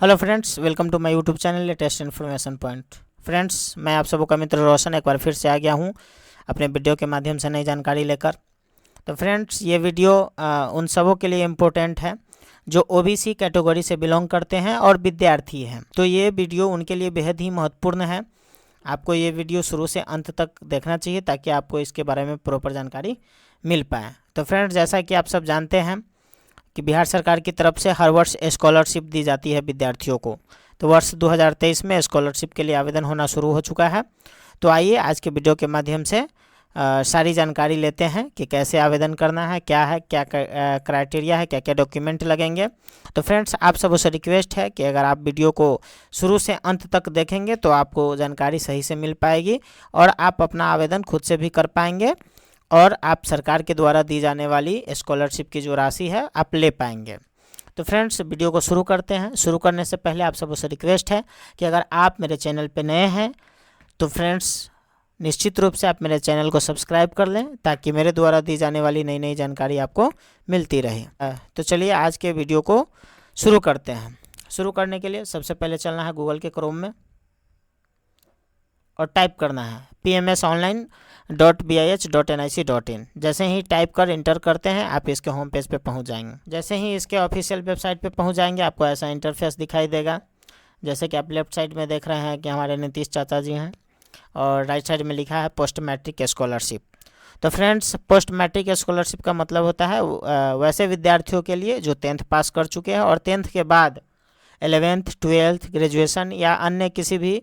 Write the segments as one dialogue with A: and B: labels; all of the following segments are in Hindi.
A: Hello friends, welcome to my YouTube channel latest information point. Friends, मैं आप सबों का मित्र रोशन एक बार फिर से आ गया हूं अपने वीडियो के माध्यम से नई जानकारी लेकर। तो फ्रेंड्स, ये वीडियो उन सबों के लिए इम्पोर्टेंट है जो ओबीसी कैटेगरी से बिलोंग करते हैं और विद्यार्थी हैं। तो ये वीडियो उनके लिए बेहद ही महत्वपूर्ण है। आपको ये वीडियो शुरू से अंत तक देखना चाहिए ताकि आपको इसके बारे में प्रॉपर जानकारी मिल पाए। तो फ्रेंड्स, जैसा कि आप सब जानते हैं कि बिहार सरकार की तरफ से हर वर्ष स्कॉलरशिप दी जाती है विद्यार्थियों को। तो वर्ष 2023 में स्कॉलरशिप के लिए आवेदन होना शुरू हो चुका है। तो आइए आज के वीडियो के माध्यम से सारी जानकारी लेते हैं कि कैसे आवेदन करना है, क्या क्राइटेरिया है, क्या क्या डॉक्यूमेंट लगेंगे। तो फ्रेंड्स, आप सबों से रिक्वेस्ट है कि अगर आप वीडियो को शुरू से अंत तक देखेंगे तो आपको जानकारी सही से मिल पाएगी और आप अपना आवेदन खुद से भी कर पाएंगे और आप सरकार के द्वारा दी जाने वाली स्कॉलरशिप की जो राशि है आप ले पाएंगे। तो फ्रेंड्स, वीडियो को शुरू करते हैं। शुरू करने से पहले आप सबसे रिक्वेस्ट है कि अगर आप मेरे चैनल पे नए हैं तो फ्रेंड्स निश्चित रूप से आप मेरे चैनल को सब्सक्राइब कर लें ताकि मेरे द्वारा दी जाने वाली नई नई जानकारी आपको मिलती रहे। तो चलिए आज के वीडियो को शुरू करते हैं। शुरू करने के लिए सबसे पहले चलना है गूगल के क्रोम में और टाइप करना है pmsonline.bih.nic.in। जैसे ही टाइप कर इंटर करते हैं आप इसके होम पेज पे पहुंच जाएंगे। जैसे ही इसके ऑफिशियल वेबसाइट पे पहुंच जाएंगे आपको ऐसा इंटरफेस दिखाई देगा। जैसे कि आप लेफ्ट साइड में देख रहे हैं कि हमारे नीतीश चाचा जी हैं और राइट साइड में लिखा है पोस्ट मैट्रिक स्कॉलरशिप। तो फ्रेंड्स, पोस्ट मैट्रिक स्कॉलरशिप का मतलब होता है वैसे विद्यार्थियों के लिए जो 10th पास कर चुके हैं और 10th के बाद 11th 12th ग्रेजुएशन या अन्य किसी भी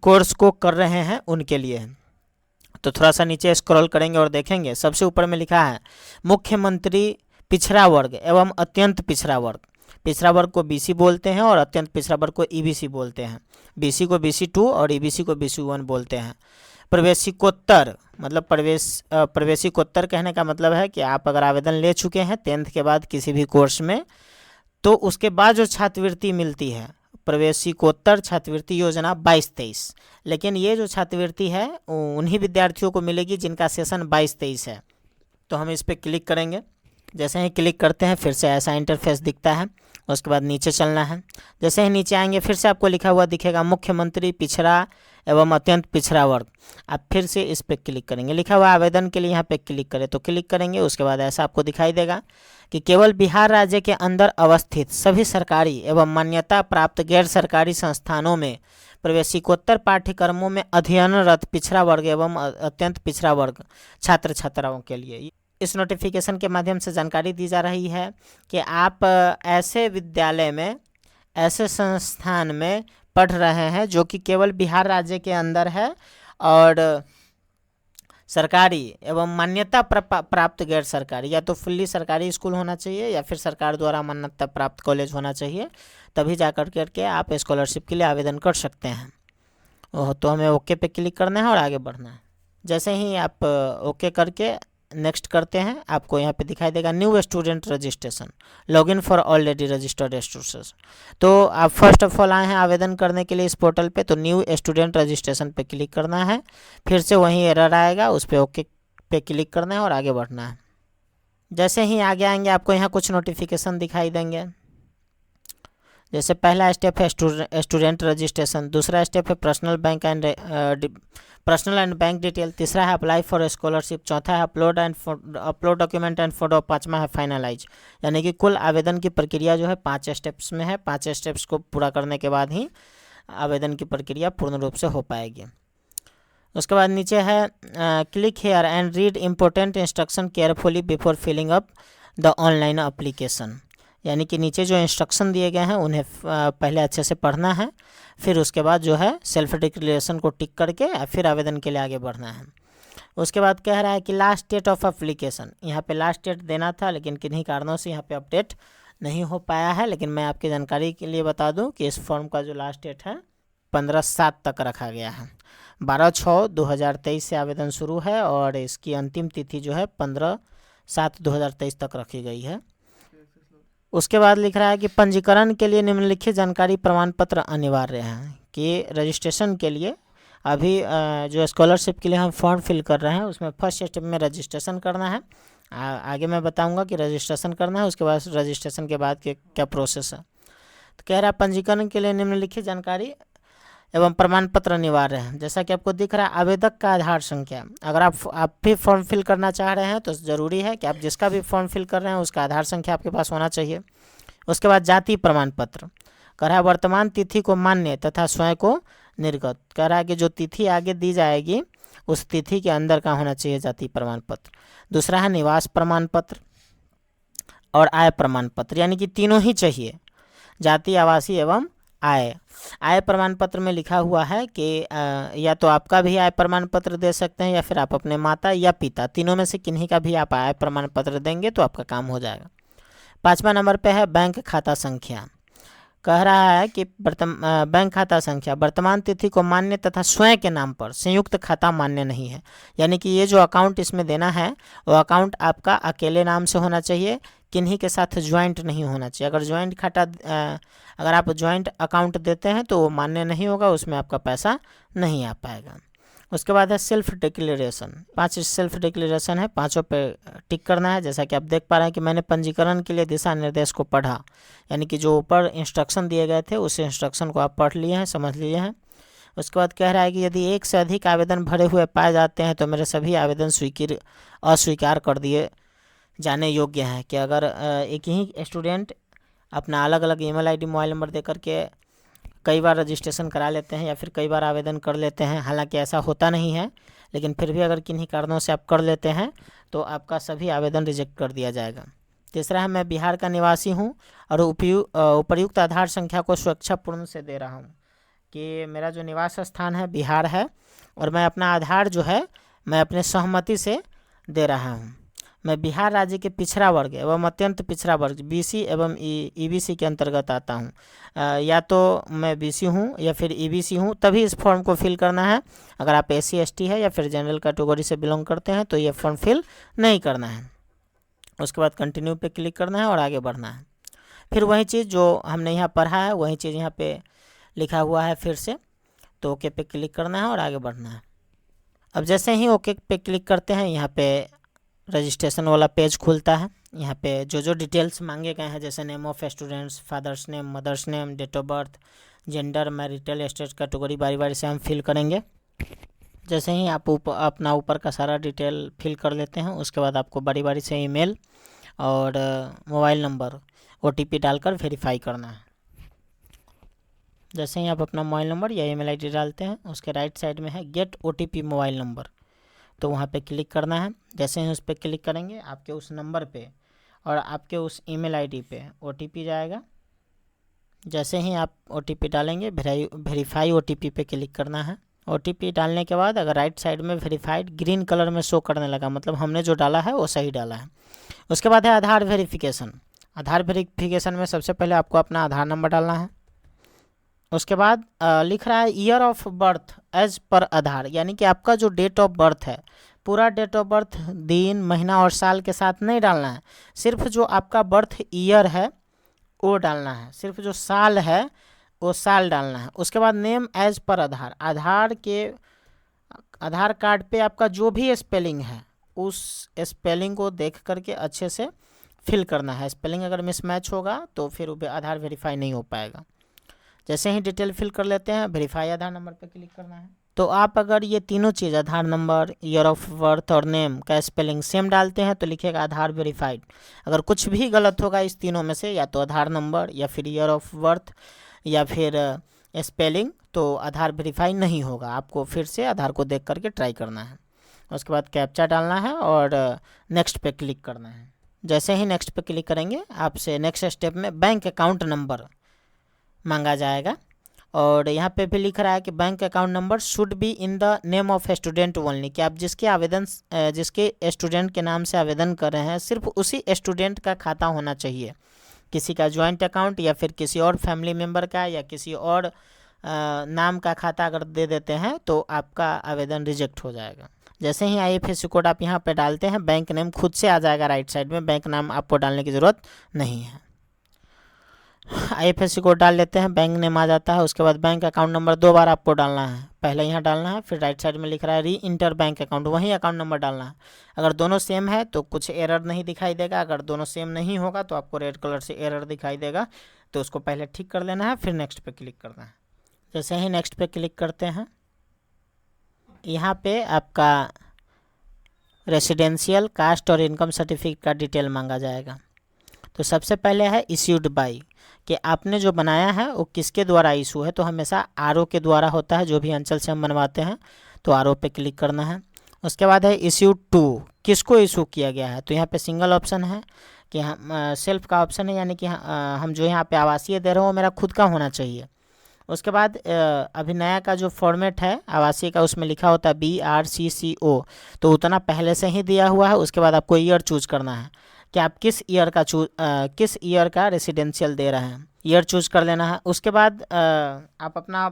A: कोर्स को कर रहे हैं उनके लिए। तो थोड़ा सा नीचे स्क्रॉल करेंगे और देखेंगे सबसे ऊपर में लिखा है मुख्यमंत्री पिछड़ा वर्ग एवं अत्यंत पिछड़ा वर्ग। पिछड़ा वर्ग को बीसी बोलते हैं और अत्यंत पिछड़ा वर्ग को ईबीसी बोलते हैं। बीसी को BC2 और ईबीसी को BC1 बोलते हैं। प्रवेशिकोत्तर मतलब प्रवेशिकोत्तर कहने का मतलब है कि आप अगर आवेदन ले चुके हैं 10th के बाद किसी भी कोर्स में तो उसके बाद जो छात्रवृत्ति मिलती है प्रवेशिकोत्तर छात्रवृत्ति योजना 22-23, लेकिन ये जो छात्रवृत्ति है उन्हीं विद्यार्थियों को मिलेगी जिनका सेशन 22-23 है। तो हम इस पर क्लिक करेंगे। जैसे ही क्लिक करते हैं फिर से ऐसा इंटरफेस दिखता है। उसके बाद नीचे चलना है। जैसे ही नीचे आएंगे फिर से आपको लिखा हुआ दिखेगा मुख्यमंत्री पिछड़ा एवं अत्यंत पिछड़ा वर्ग। आप फिर से इस पर क्लिक करेंगे। लिखा हुआ आवेदन के लिए यहाँ पे क्लिक करें तो क्लिक करेंगे। उसके बाद ऐसा आपको दिखाई देगा कि केवल बिहार राज्य के अंदर अवस्थित सभी सरकारी एवं मान्यता प्राप्त गैर सरकारी संस्थानों में प्रवेशिकोत्तर पाठ्यक्रमों में अध्ययनरत पिछड़ा वर्ग एवं अत्यंत पिछड़ा वर्ग छात्र छात्राओं के लिए इस नोटिफिकेशन के माध्यम से जानकारी दी जा रही है कि आप ऐसे विद्यालय में, ऐसे संस्थान में पढ़ रहे हैं जो कि केवल बिहार राज्य के अंदर है और सरकारी एवं मान्यता प्राप्त गैर सरकारी, या तो फुल्ली सरकारी स्कूल होना चाहिए या फिर सरकार द्वारा मान्यता प्राप्त कॉलेज होना चाहिए, तभी जा करके आप स्कॉलरशिप के लिए आवेदन कर सकते हैं। तो हमें ओके पे क्लिक करना है और आगे बढ़ना है। जैसे ही आप ओके करके नेक्स्ट करते हैं आपको यहाँ पे दिखाई देगा new student registration login for already registered students. तो आप फर्स्ट ऑफ ऑल आए हैं आवेदन करने के लिए इस पोर्टल पे, तो न्यू स्टूडेंट रजिस्ट्रेशन पे क्लिक करना है। फिर से वहीं एरर आएगा, उस पर ओके पे क्लिक करना है और आगे बढ़ना है। जैसे ही आगे आएंगे आपको यहाँ कुछ नोटिफिकेशन दिखाई देंगे। जैसे पहला स्टेप है स्टूडेंट रजिस्ट्रेशन, दूसरा स्टेप है पर्सनल एंड बैंक डिटेल, तीसरा है अप्लाई फॉर स्कॉलरशिप, चौथा है अपलोड डॉक्यूमेंट एंड फोटो, पांचवा है फाइनलाइज। यानी कि कुल आवेदन की प्रक्रिया जो है 5 स्टेप्स में है। 5 स्टेप्स को पूरा करने के बाद ही आवेदन की प्रक्रिया पूर्ण रूप से हो पाएगी। उसके बाद नीचे है click here and read important instruction carefully before filling up the online application. यानी कि नीचे जो इंस्ट्रक्शन दिए गए हैं उन्हें पहले अच्छे से पढ़ना है, फिर उसके बाद जो है सेल्फ डिक्लेरेशन को टिक करके फिर आवेदन के लिए आगे बढ़ना है। उसके बाद कह रहा है कि लास्ट डेट ऑफ एप्लीकेशन, यहाँ पे लास्ट डेट देना था लेकिन किन्हीं कारणों से यहाँ पे अपडेट नहीं हो पाया है। लेकिन मैं आपकी जानकारी के लिए बता दूँ कि इस फॉर्म का जो लास्ट डेट है 15/7 तक रखा गया है। 12/6/2023 से आवेदन शुरू है और इसकी अंतिम तिथि जो है 15/7/2023 तक रखी गई है। उसके बाद लिख रहा है कि पंजीकरण के लिए निम्नलिखित जानकारी प्रमाण पत्र अनिवार्य है। कि रजिस्ट्रेशन के लिए अभी जो स्कॉलरशिप के लिए हम फॉर्म फिल कर रहे हैं उसमें फर्स्ट स्टेप में रजिस्ट्रेशन करना है। आगे मैं बताऊंगा कि रजिस्ट्रेशन करना है, उसके बाद रजिस्ट्रेशन के बाद क्या प्रोसेस है। तो कह रहा है पंजीकरण के लिए निम्नलिखित जानकारी एवं प्रमाण पत्र अनिवार्य है। जैसा कि आपको दिख रहा है आवेदक का आधार संख्या, अगर आप भी फॉर्म फिल करना चाह रहे हैं तो ज़रूरी है कि आप जिसका भी फॉर्म फिल कर रहे हैं उसका आधार संख्या आपके पास होना चाहिए। उसके बाद जाति प्रमाण पत्र, कह रहा है वर्तमान तिथि को मान्य तथा स्वयं को निर्गत, कह रहा है कि जो तिथि आगे दी जाएगी उस तिथि के अंदर का होना चाहिए जाति प्रमाण पत्र। दूसरा है निवास प्रमाण पत्र और आय प्रमाण पत्र, यानी कि तीनों ही चाहिए, जाति, आवासीय एवं आय। आय प्रमाण पत्र में लिखा हुआ है कि या तो आपका भी आय प्रमाण पत्र दे सकते हैं या फिर आप अपने माता या पिता, तीनों में से किन्हीं का भी आप आय प्रमाण पत्र देंगे तो आपका काम हो जाएगा। 5वां नंबर पे है बैंक खाता संख्या, कह रहा है कि बैंक खाता संख्या वर्तमान तिथि को मान्य तथा स्वयं के नाम पर संयुक्त खाता मान्य नहीं है, यानी कि ये जो अकाउंट इसमें देना है वो अकाउंट आपका अकेले नाम से होना चाहिए, किन्हीं के साथ ज्वाइंट नहीं होना चाहिए। अगर ज्वाइंट खाता अगर आप ज्वाइंट अकाउंट देते हैं तो वो मान्य नहीं होगा, उसमें आपका पैसा नहीं आ पाएगा। उसके बाद है सेल्फ डिक्लेरेशन, 5 सेल्फ डिक्लेरेशन है, 5 पे टिक करना है। जैसा कि आप देख पा रहे हैं कि मैंने पंजीकरण के लिए दिशा निर्देश को पढ़ा, यानी कि जो ऊपर इंस्ट्रक्शन दिए गए थे उस इंस्ट्रक्शन को आप पढ़ लिए हैं, समझ लिए हैं। उसके बाद कह रहा है कि यदि एक से अधिक आवेदन भरे हुए पाए जाते हैं तो मेरे सभी आवेदन अस्वीकार कर दिए जाने योग्य हैं। कि अगर एक ही स्टूडेंट अपना अलग अलग ईमेल आईडी मोबाइल नंबर दे करके कई बार रजिस्ट्रेशन करा लेते हैं या फिर कई बार आवेदन कर लेते हैं, हालांकि ऐसा होता नहीं है, लेकिन फिर भी अगर किन्हीं कारणों से आप कर लेते हैं तो आपका सभी आवेदन रिजेक्ट कर दिया जाएगा। तीसरा है मैं बिहार का निवासी हूं और उपर्युक्त आधार संख्या को स्वेच्छापूर्ण से दे रहा हूं, कि मेरा जो निवास स्थान है बिहार है और मैं अपना आधार जो है मैं अपने सहमति से दे रहा हूं। मैं बिहार राज्य के पिछड़ा वर्ग एवं अत्यंत पिछड़ा वर्ग BC एवं EBC के अंतर्गत आता हूं। या तो मैं BC हूं या फिर EBC हूं, तभी इस फॉर्म को फिल करना है। अगर आप SC ST है या फिर जनरल कैटेगरी से बिलोंग करते हैं तो ये फॉर्म फिल नहीं करना है। उसके बाद कंटिन्यू पे क्लिक करना है और आगे बढ़ना है। फिर वही चीज़ जो हमने यहाँ पढ़ा है वही चीज़ यहाँ पे लिखा हुआ है फिर से, तो ओके पे क्लिक करना है और आगे बढ़ना है। अब जैसे ही ओके पे क्लिक करते हैं यहाँ पे रजिस्ट्रेशन वाला पेज खुलता है। यहाँ पे जो डिटेल्स मांगे गए हैं जैसे name of students, father's name, mother's name, date of birth, gender, marital status, category बारी बारी से हम फिल करेंगे। जैसे ही आप अपना ऊपर का सारा डिटेल फिल कर लेते हैं उसके बाद आपको बारी बारी से ईमेल और मोबाइल नंबर OTP डालकर वेरीफाई करना है। जैसे ही आप अपना मोबाइल नंबर या ईमेल आईडी डालते हैं उसके राइट साइड में है गेट OTP मोबाइल नंबर, तो वहाँ पे क्लिक करना है। जैसे ही उस पर क्लिक करेंगे आपके उस नंबर पे और आपके उस ईमेल आईडी पे OTP जाएगा। जैसे ही आप OTP डालेंगे वेरीफाई OTP पे क्लिक करना है। OTP डालने के बाद अगर राइट साइड में वेरीफाइड ग्रीन कलर में शो करने लगा, मतलब हमने जो डाला है वो सही डाला है। उसके बाद है आधार वेरिफिकेशन। आधार वेरिफिकेशन में सबसे पहले आपको अपना आधार नंबर डालना है। उसके बाद लिख रहा है year of birth as per आधार, यानी कि आपका जो डेट ऑफ बर्थ है पूरा डेट ऑफ बर्थ दिन, महीना और साल के साथ नहीं डालना है, सिर्फ जो आपका बर्थ ईयर है वो डालना है, सिर्फ जो साल है वो साल डालना है। उसके बाद नेम एज पर आधार, आधार कार्ड पे आपका जो भी स्पेलिंग है उस स्पेलिंग को देख करके अच्छे से फिल करना है। स्पेलिंग अगर मिसमैच होगा तो फिर आधार वेरीफाई नहीं हो पाएगा। जैसे ही डिटेल फिल कर लेते हैं वेरीफाई आधार नंबर पे क्लिक करना है। तो आप अगर ये तीनों चीज़ आधार नंबर, ईयर ऑफ बर्थ और नेम का स्पेलिंग सेम डालते हैं तो लिखेगा आधार वेरीफाइड। अगर कुछ भी गलत होगा इस तीनों में से, या तो आधार नंबर या फिर ईयर ऑफ बर्थ या फिर स्पेलिंग, तो आधार वेरीफाई नहीं होगा। आपको फिर से आधार को देख करके ट्राई करना है। उसके बाद कैप्चा डालना है और नेक्स्ट पे क्लिक करना है। जैसे ही नेक्स्ट पे क्लिक करेंगे आपसे नेक्स्ट स्टेप में बैंक अकाउंट नंबर मांगा जाएगा और यहाँ पे भी लिख रहा है कि bank account number should be in the name of student only, कि आप जिसके स्टूडेंट के नाम से आवेदन कर रहे हैं सिर्फ उसी स्टूडेंट का खाता होना चाहिए। किसी का ज्वाइंट अकाउंट या फिर किसी और फैमिली मेम्बर का या किसी और नाम का खाता अगर दे देते हैं तो आपका आवेदन रिजेक्ट हो जाएगा। जैसे ही IFSC कोड आप यहाँ पे डालते हैं बैंक नेम खुद से आ जाएगा राइट साइड में, बैंक नाम आपको डालने की ज़रूरत नहीं है। IFSC कोड डाल लेते हैं, बैंक नेम आ जाता है। उसके बाद बैंक अकाउंट नंबर 2 बार आपको डालना है, पहले यहाँ डालना है, फिर राइट साइड में लिख रहा है री इंटर बैंक अकाउंट, वहीं अकाउंट नंबर डालना है। अगर दोनों सेम है तो कुछ एरर नहीं दिखाई देगा, अगर दोनों सेम नहीं होगा तो आपको रेड कलर से एरर दिखाई देगा, तो उसको पहले ठीक कर लेना है, फिर नेक्स्ट पे क्लिक करना है। जैसे ही नेक्स्ट पे क्लिक करते हैं, यहाँ पे आपका रेसिडेंशियल, कास्ट और इनकम सर्टिफिकेट का डिटेल मांगा जाएगा। तो सबसे पहले है इश्यूड बाई, कि आपने जो बनाया है वो किसके द्वारा इशू है, तो हमेशा RO के द्वारा होता है, जो भी अंचल से हम बनवाते हैं, तो RO पे क्लिक करना है। उसके बाद है इश्यूड टू, किसको इशू किया गया है, तो यहाँ पे सिंगल ऑप्शन है कि हम सेल्फ का ऑप्शन है, यानी कि हम जो यहाँ पे आवासीय दे रहे हो वो मेरा खुद का होना चाहिए। उसके बाद अभी नया का जो फॉर्मेट है आवासीय का, उसमें लिखा होता है BRCCO, तो उतना पहले से ही दिया हुआ है। उसके बाद आपको ईयर चूज करना है कि आप किस ईयर का रेसिडेंशियल दे रहे हैं, ईयर चूज कर लेना है। उसके बाद आप अपना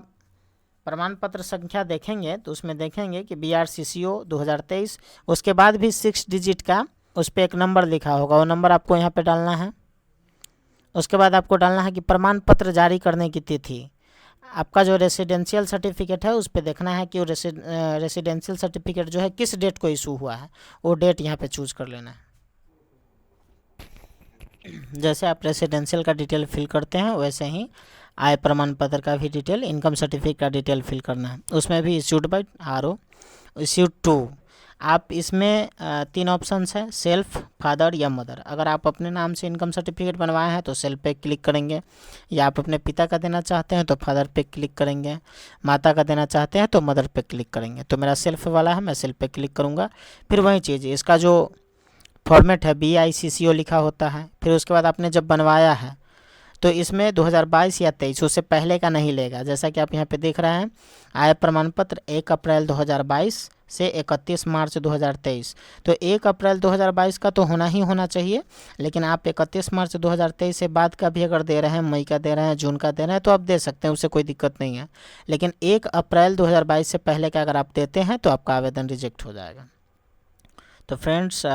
A: प्रमाण पत्र संख्या देखेंगे तो उसमें देखेंगे कि BRCCO 2023, उसके बाद भी 6 डिजिट का उस पर एक नंबर लिखा होगा, वो नंबर आपको यहाँ पे डालना है। उसके बाद आपको डालना है कि प्रमाण पत्र जारी करने की तिथि, आपका जो रेसिडेंशियल सर्टिफिकेट है उस पर देखना है कि वो रेसिडेंशियल सर्टिफिकेट जो है किस डेट को इशू हुआ है, वो डेट यहाँ पे चूज कर लेना है। जैसे आप रेसिडेंशियल का डिटेल फिल करते हैं वैसे ही आय प्रमाण पत्र का भी डिटेल, इनकम सर्टिफिकेट का डिटेल फिल करना है। उसमें भी issued by RO, issued to. आप इसमें 3 ऑप्शंस हैं, सेल्फ, फादर या मदर। अगर आप अपने नाम से इनकम सर्टिफिकेट बनवाए हैं तो सेल्फ पे क्लिक करेंगे, या आप अपने पिता का देना चाहते हैं तो फादर पे क्लिक करेंगे, माता का देना चाहते हैं तो मदर पे क्लिक करेंगे। तो मेरा सेल्फ वाला है, मैं सेल्फ पे क्लिक करूँगा। फिर वही चीज़, इसका जो फॉर्मेट है BICCO लिखा होता है। फिर उसके बाद आपने जब बनवाया है तो इसमें 2022 या 23, उससे पहले का नहीं लेगा। जैसा कि आप यहाँ पे देख रहे हैं, आय प्रमाण पत्र 1 अप्रैल 2022 से 31 मार्च 2023, तो 1 अप्रैल 2022 का तो होना ही होना चाहिए, लेकिन आप 31 मार्च 2023 से बाद का भी अगर दे रहे हैं, मई का दे रहे हैं, जून का दे रहे हैं, तो आप दे सकते हैं, उससे कोई दिक्कत नहीं है। लेकिन 1 अप्रैल 2022 से पहले का अगर आप देते हैं तो आपका आवेदन रिजेक्ट हो जाएगा। तो फ्रेंड्स,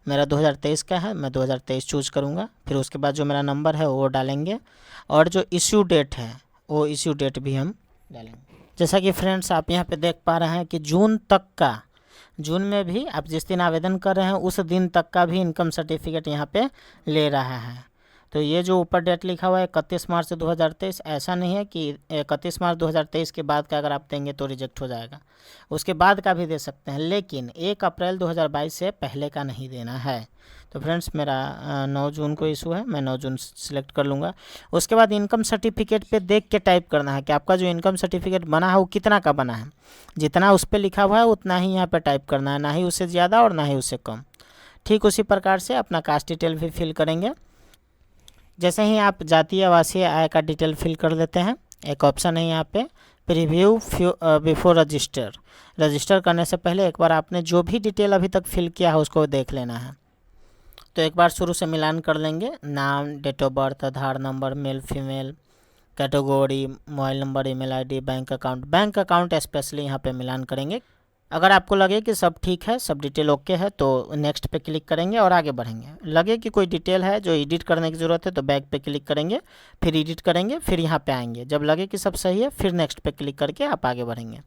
A: मेरा 2023 का है, मैं 2023 चूज़ करूँगा। फिर उसके बाद जो मेरा नंबर है वो डालेंगे, और जो इश्यू डेट है वो इश्यू डेट भी हम डालेंगे। जैसा कि फ्रेंड्स आप यहाँ पे देख पा रहे हैं कि जून तक का, जून में भी आप जिस दिन आवेदन कर रहे हैं उस दिन तक का भी इनकम सर्टिफिकेट यहाँ पे ले रहा है। तो ये जो ऊपर डेट लिखा हुआ है 31 मार्च 2023, ऐसा नहीं है कि 31 मार्च 2023 के बाद का अगर आप देंगे तो रिजेक्ट हो जाएगा, उसके बाद का भी दे सकते हैं, लेकिन 1 अप्रैल 2022 से पहले का नहीं देना है। तो फ्रेंड्स मेरा 9 जून को इशू है, मैं 9 जून सिलेक्ट कर लूँगा। उसके बाद इनकम सर्टिफिकेट पे देख के टाइप करना है कि आपका जो इनकम सर्टिफिकेट बना है वो कितना का बना है, जितना उस पर लिखा हुआ है उतना ही यहाँ पर टाइप करना है, ना ही उससे ज़्यादा और ना ही उससे कम। ठीक उसी प्रकार से अपना कास्ट डिटेल भी फिल करेंगे। जैसे ही आप जातीय आवासीय आय का डिटेल फिल कर लेते हैं, एक ऑप्शन है यहाँ पे प्रीव्यू बिफोर रजिस्टर करने से पहले एक बार आपने जो भी डिटेल अभी तक फिल किया है उसको देख लेना है। तो एक बार शुरू से मिलान कर लेंगे, नाम, date of birth, Aadhaar number, male female, category, mobile number, email ID, bank account specially यहाँ पे मिलान करेंगे। अगर आपको लगे कि सब ठीक है, सब डिटेल ओके है, तो नेक्स्ट पे क्लिक करेंगे और आगे बढ़ेंगे। लगे कि कोई डिटेल है जो एडिट करने की ज़रूरत है तो बैक पे क्लिक करेंगे, फिर एडिट करेंगे, फिर यहाँ पे आएंगे। जब लगे कि सब सही है फिर नेक्स्ट पे क्लिक करके आप आगे बढ़ेंगे।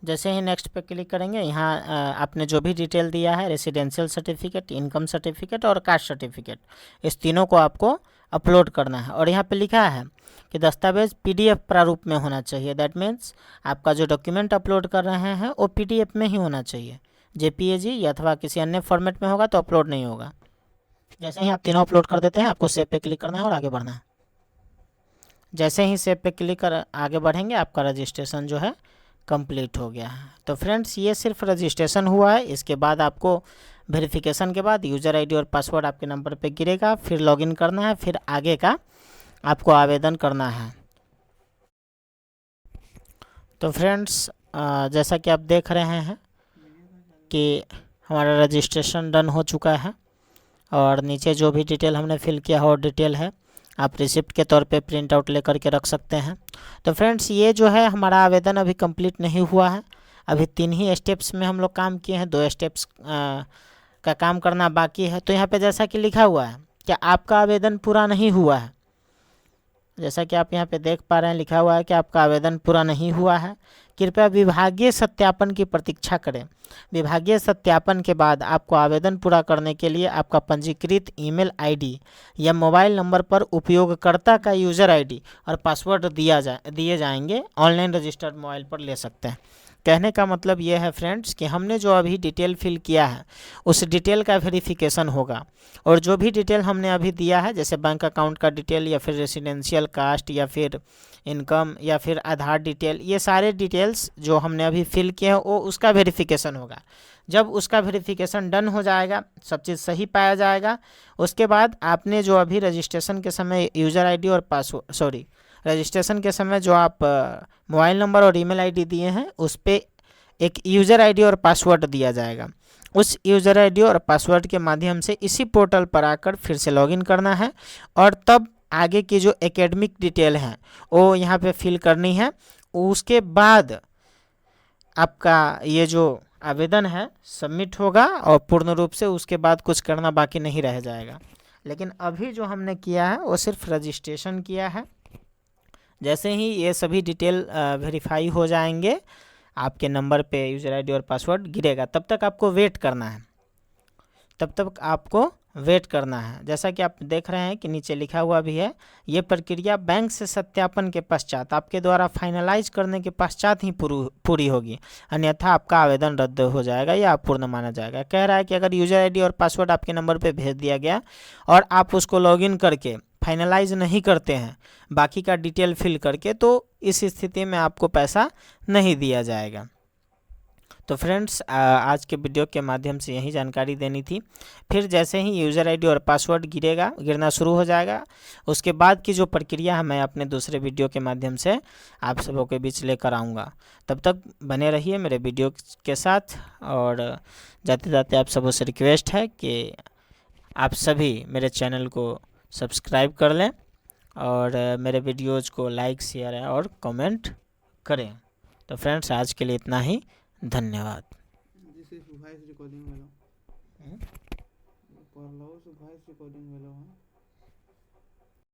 A: जैसे ही नेक्स्ट पे क्लिक करेंगे, यहाँ आपने जो भी डिटेल दिया है, रेसिडेंशियल सर्टिफिकेट, इनकम सर्टिफिकेट और कास्ट सर्टिफिकेट, इस तीनों को आपको अपलोड करना है। और यहाँ पे लिखा है कि दस्तावेज PDF प्रारूप में होना चाहिए। दैट मीन्स आपका जो डॉक्यूमेंट अपलोड कर रहे हैं वो PDF में ही होना चाहिए, JPEG या अथवा किसी अन्य फॉर्मेट में होगा तो अपलोड नहीं होगा। जैसे ही आप तीनों अपलोड कर देते हैं, आपको सेव पे क्लिक करना है और आगे बढ़ना है। जैसे ही सेव पे क्लिक कर आगे बढ़ेंगे, आपका रजिस्ट्रेशन जो है कंप्लीट हो गया है। तो फ्रेंड्स ये सिर्फ रजिस्ट्रेशन हुआ है, इसके बाद आपको वेरिफिकेशन के बाद यूज़र ID और पासवर्ड आपके नंबर पे गिरेगा, फिर लॉगिन करना है, फिर आगे का आपको आवेदन करना है। तो फ्रेंड्स जैसा कि आप देख रहे हैं कि हमारा रजिस्ट्रेशन डन हो चुका है, और नीचे जो भी डिटेल हमने फिल किया हो डिटेल है, आप रिसिप्ट के तौर पे प्रिंट आउट लेकर के रख सकते हैं। तो फ्रेंड्स ये जो है हमारा आवेदन अभी कंप्लीट नहीं हुआ है, अभी 3 ही स्टेप्स में हम लोग काम किए हैं, 2 स्टेप्स का काम करना बाकी है। तो यहाँ पे जैसा कि लिखा हुआ है कि आपका आवेदन पूरा नहीं हुआ है, जैसा कि आप यहाँ पे देख पा रहे हैं, लिखा हुआ है कि आपका आवेदन पूरा नहीं हुआ है, कृपया विभागीय सत्यापन की प्रतीक्षा करें। विभागीय सत्यापन के बाद आपको आवेदन पूरा करने के लिए आपका पंजीकृत ईमेल आईडी या मोबाइल नंबर पर उपयोगकर्ता का यूज़र आईडी और पासवर्ड दिए जाएंगे। ऑनलाइन रजिस्टर्ड मोबाइल पर ले सकते हैं। कहने का मतलब ये है फ्रेंड्स कि हमने जो अभी डिटेल फिल किया है उस डिटेल का वेरिफिकेशन होगा, और जो भी डिटेल हमने अभी दिया है जैसे बैंक अकाउंट का डिटेल या फिर रेसिडेंशियल कास्ट या फिर इनकम या फिर आधार डिटेल, ये सारे डिटेल्स जो हमने अभी फिल किए हैं वो उसका वेरिफिकेशन होगा। जब उसका वेरिफिकेशन डन हो जाएगा, सब चीज़ सही पाया जाएगा, उसके बाद आपने जो अभी रजिस्ट्रेशन के समय यूज़र आईडी और पासवर्ड रजिस्ट्रेशन के समय जो आप मोबाइल नंबर और ईमेल आईडी दिए हैं उस पर एक यूज़र आईडी और पासवर्ड दिया जाएगा। उस यूज़र आईडी और पासवर्ड के माध्यम से इसी पोर्टल पर आकर फिर से लॉगिन करना है, और तब आगे की जो एकेडमिक डिटेल है वो यहाँ पे फिल करनी है। उसके बाद आपका ये जो आवेदन है सबमिट होगा, और पूर्ण रूप से उसके बाद कुछ करना बाकी नहीं रह जाएगा। लेकिन अभी जो हमने किया है वो सिर्फ रजिस्ट्रेशन किया है। जैसे ही ये सभी डिटेल वेरीफाई हो जाएंगे, आपके नंबर पे यूज़र आईडी और पासवर्ड गिरेगा। तब तक आपको वेट करना है। जैसा कि आप देख रहे हैं कि नीचे लिखा हुआ भी है, ये प्रक्रिया बैंक से सत्यापन के पश्चात आपके द्वारा फाइनलाइज करने के पश्चात ही पूरी होगी, अन्यथा आपका आवेदन रद्द हो जाएगा या अपूर्ण माना जाएगा। कह रहा है कि अगर यूज़र आईडी और पासवर्ड आपके नंबर पे भेज दिया गया और आप उसको लॉगिन करके फाइनलाइज नहीं करते हैं बाकी का डिटेल फिल करके, तो इस स्थिति में आपको पैसा नहीं दिया जाएगा। तो फ्रेंड्स, आज के वीडियो के माध्यम से यही जानकारी देनी थी। फिर जैसे ही यूज़र आईडी और पासवर्ड गिरना शुरू हो जाएगा, उसके बाद की जो प्रक्रिया है मैं अपने दूसरे वीडियो के माध्यम से आप सबों के बीच लेकर आऊँगा। तब तक बने रहिए मेरे वीडियो के साथ, और जाते जाते आप सबों से रिक्वेस्ट है कि आप सभी मेरे चैनल को सब्सक्राइब कर लें और मेरे वीडियोज़ को लाइक, शेयर और कमेंट करें। तो फ्रेंड्स, आज के लिए इतना ही। धन्यवाद।
B: रिकॉर्डिंग